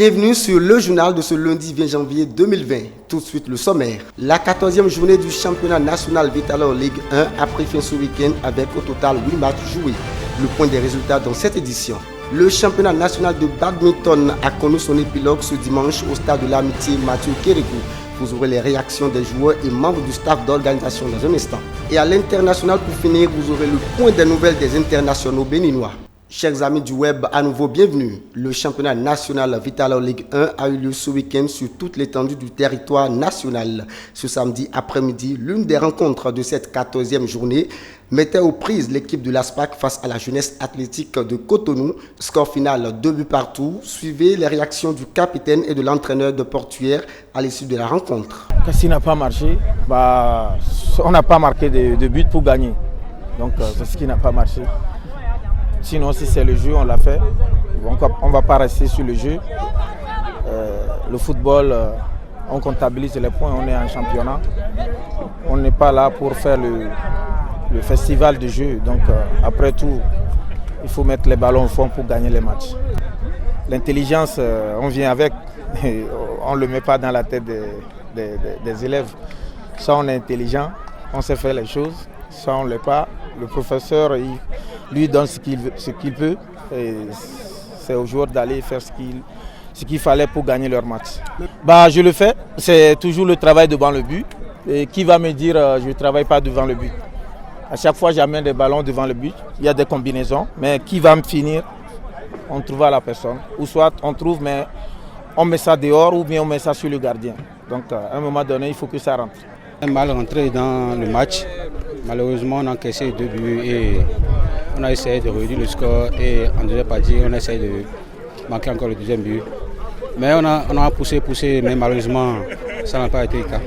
Bienvenue sur le journal de ce lundi 20 janvier 2020. Tout de suite le sommaire. La 14e journée du championnat national Vital'Or Ligue 1 a pris fin ce week-end avec au total 8 matchs joués. Le point des résultats dans cette édition. Le championnat national de badminton a connu son épilogue ce dimanche au stade de l'Amitié Mathieu Kérékou. Vous aurez les réactions des joueurs et membres du staff d'organisation dans un instant. Et à l'international, pour finir, vous aurez le point des nouvelles des internationaux béninois. Chers amis du web, à nouveau bienvenue. Le championnat national Vital'Or Ligue 1 a eu lieu ce week-end sur toute l'étendue du territoire national. Ce samedi après-midi, l'une des rencontres de cette 14e journée mettait aux prises l'équipe de l'ASPAC face à la jeunesse athlétique de Cotonou. Score final 2 buts partout. Suivez les réactions du capitaine et de l'entraîneur de Portuaire à l'issue de la rencontre. Qu'est-ce qui n'a pas marché? On n'a pas marqué de but pour gagner. Donc c'est ce qui n'a pas marché. Sinon, si c'est le jeu, on l'a fait. On ne va pas rester sur le jeu. Le football, on comptabilise les points, on est en championnat. On n'est pas là pour faire le festival de jeu. Donc, après tout, il faut mettre les ballons au fond pour gagner les matchs. L'intelligence, on vient avec. On ne le met pas dans la tête des élèves. Soit on est intelligent, on sait faire les choses. Soit on ne l'est pas. Le professeur, lui donne ce qu'il peut. Et c'est aux joueurs d'aller faire ce qu'il fallait pour gagner leur match. Je le fais. C'est toujours le travail devant le but. Et qui va me dire je ne travaille pas devant le but? À chaque fois, j'amène des ballons devant le but. Il y a des combinaisons. Mais qui va me finir? On trouvera la personne. Ou soit on trouve, mais on met ça dehors ou bien on met ça sur le gardien. Donc à un moment donné, il faut que ça rentre. Mal rentré dans le match. Malheureusement, on a encaissé 2 buts et on a essayé de réduire le score. Et en deuxième partie, on a essayé de marquer encore le deuxième but. Mais on a poussé, mais malheureusement, ça n'a pas été le cas.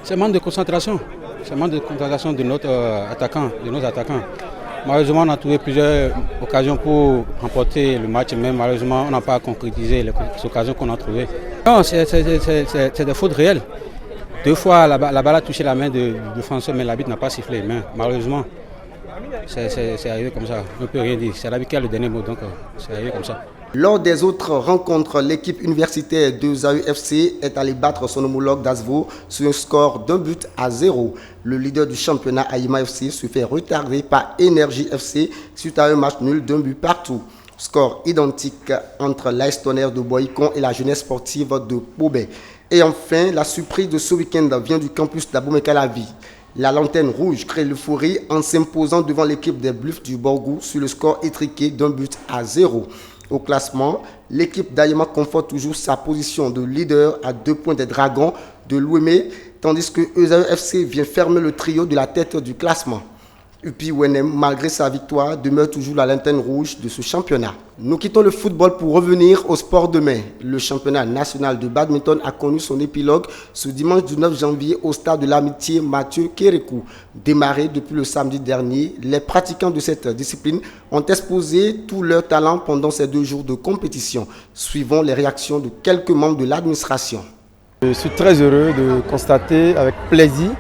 C'est manque de concentration. C'est manque de concentration de notre attaquant, de nos attaquants. Malheureusement, on a trouvé plusieurs occasions pour remporter le match, mais malheureusement, on n'a pas concrétisé les occasions qu'on a trouvées. Non, c'est des fautes réelles. 2 fois, la balle a touché la main du défenseur, mais l'arbitre n'a pas sifflé. Mais malheureusement, c'est arrivé comme ça. On ne peut rien dire. C'est l'arbitre qui a le dernier mot, donc c'est arrivé comme ça. Lors des autres rencontres, l'équipe universitaire de ZAU-FC est allée battre son homologue d'Asvo sur un score d'1-0. Le leader du championnat, Aïma FC, se fait retarder par Énergie FC suite à un match nul d'1 but partout. Score identique entre l'AS Tonnerre de Boycon et la jeunesse sportive de Pobé. Et enfin, la surprise de ce week-end vient du campus d'Abomey-Calavi. La lanterne rouge crée l'euphorie en s'imposant devant l'équipe des Bluffs du Borgou sur le score étriqué d'1-0. Au classement, l'équipe d'Ayema conforte toujours sa position de leader à 2 points des Dragons de l'Ouémé, tandis que ESAE FC vient fermer le trio de la tête du classement. Upi Wenem, malgré sa victoire, demeure toujours la lanterne rouge de ce championnat. Nous quittons le football pour revenir au sport demain. Le championnat national de badminton a connu son épilogue ce dimanche du 9 janvier au stade de l'Amitié Mathieu Kérékou. Démarré depuis le samedi dernier, les pratiquants de cette discipline ont exposé tout leur talent pendant ces 2 jours de compétition. Suivons les réactions de quelques membres de l'administration. Je suis très heureux de constater avec plaisir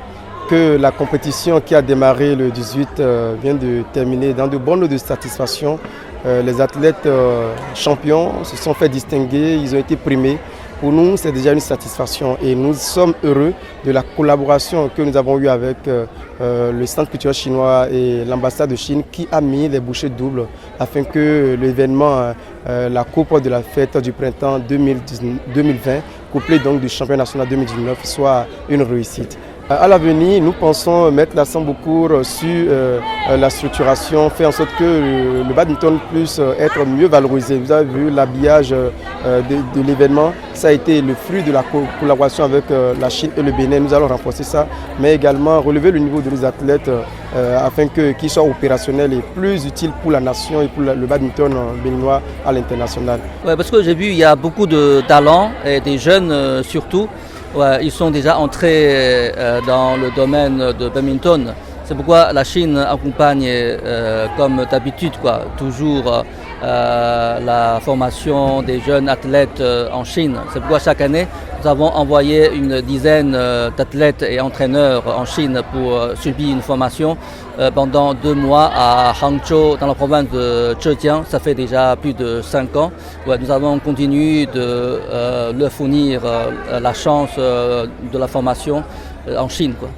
que la compétition qui a démarré le 18 vient de terminer dans de bonnes notes de satisfaction. Les athlètes champions se sont fait distinguer, ils ont été primés. Pour nous, c'est déjà une satisfaction et nous sommes heureux de la collaboration que nous avons eue avec le Centre culturel chinois et l'ambassade de Chine qui a mis les bouchées doubles afin que l'événement, la coupe de la fête du printemps 2020, couplée donc du championnat national 2019, soit une réussite. À l'avenir, nous pensons mettre l'accent beaucoup sur la structuration, faire en sorte que le badminton puisse être mieux valorisé. Vous avez vu l'habillage de l'événement, ça a été le fruit de la collaboration avec la Chine et le Bénin. Nous allons renforcer ça, mais également relever le niveau de nos athlètes afin qu'ils soient opérationnels et plus utiles pour la nation et pour le badminton béninois à l'international. Ouais, parce que j'ai vu il y a beaucoup de talents et des jeunes surtout. Ouais, ils sont déjà entrés dans le domaine de badminton. C'est pourquoi la Chine accompagne comme d'habitude, toujours la formation des jeunes athlètes en Chine. C'est pourquoi chaque année, nous avons envoyé une dizaine d'athlètes et entraîneurs en Chine pour subir une formation pendant 2 mois à Hangzhou, dans la province de Zhejiang. Ça fait déjà plus de 5 ans. Ouais, nous avons continué de leur fournir la chance de la formation en Chine, quoi.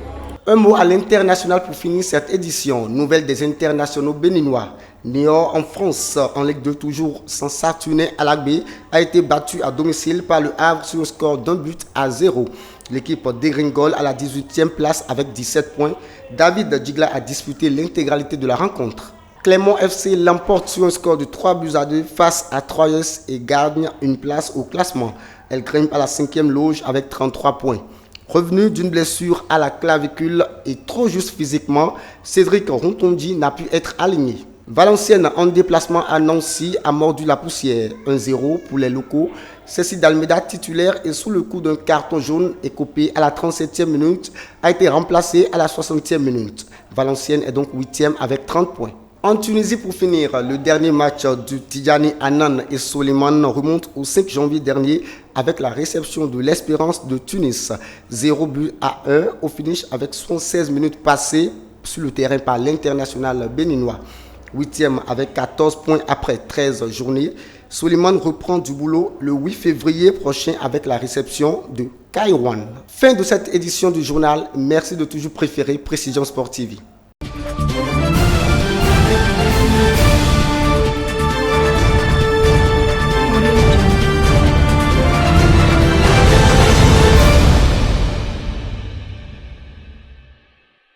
Un mot à l'international pour finir cette édition. Nouvelle des internationaux béninois. Niort en France, en Ligue 2 toujours sans Saturnin à l'Agbé, a été battu à domicile par le Havre sur un score d'1-0. L'équipe dégringole à la 18e place avec 17 points. David Djigla a disputé l'intégralité de la rencontre. Clermont FC l'emporte sur un score de 3-2 face à Troyes et gagne une place au classement. Elle grimpe à la 5e loge avec 33 points. Revenu d'une blessure à la clavicule et trop juste physiquement, Cédric Rontondi n'a pu être aligné. Valenciennes en déplacement à Nancy a mordu la poussière. 1-0 pour les locaux. Cécile d'Almeida, titulaire et sous le coup d'un carton jaune écopé à la 37e minute, a été remplacé à la 60e minute. Valenciennes est donc 8e avec 30 points. En Tunisie, pour finir, le dernier match du Tidjani Annan et Soliman remonte au 5 janvier dernier avec la réception de l'Espérance de Tunis. 0-1 au finish avec 76 minutes passées sur le terrain par l'international béninois. 8e avec 14 points après 13 journées. Soliman reprend du boulot le 8 février prochain avec la réception de Kairouan. Fin de cette édition du journal. Merci de toujours préférer Précision Sportive.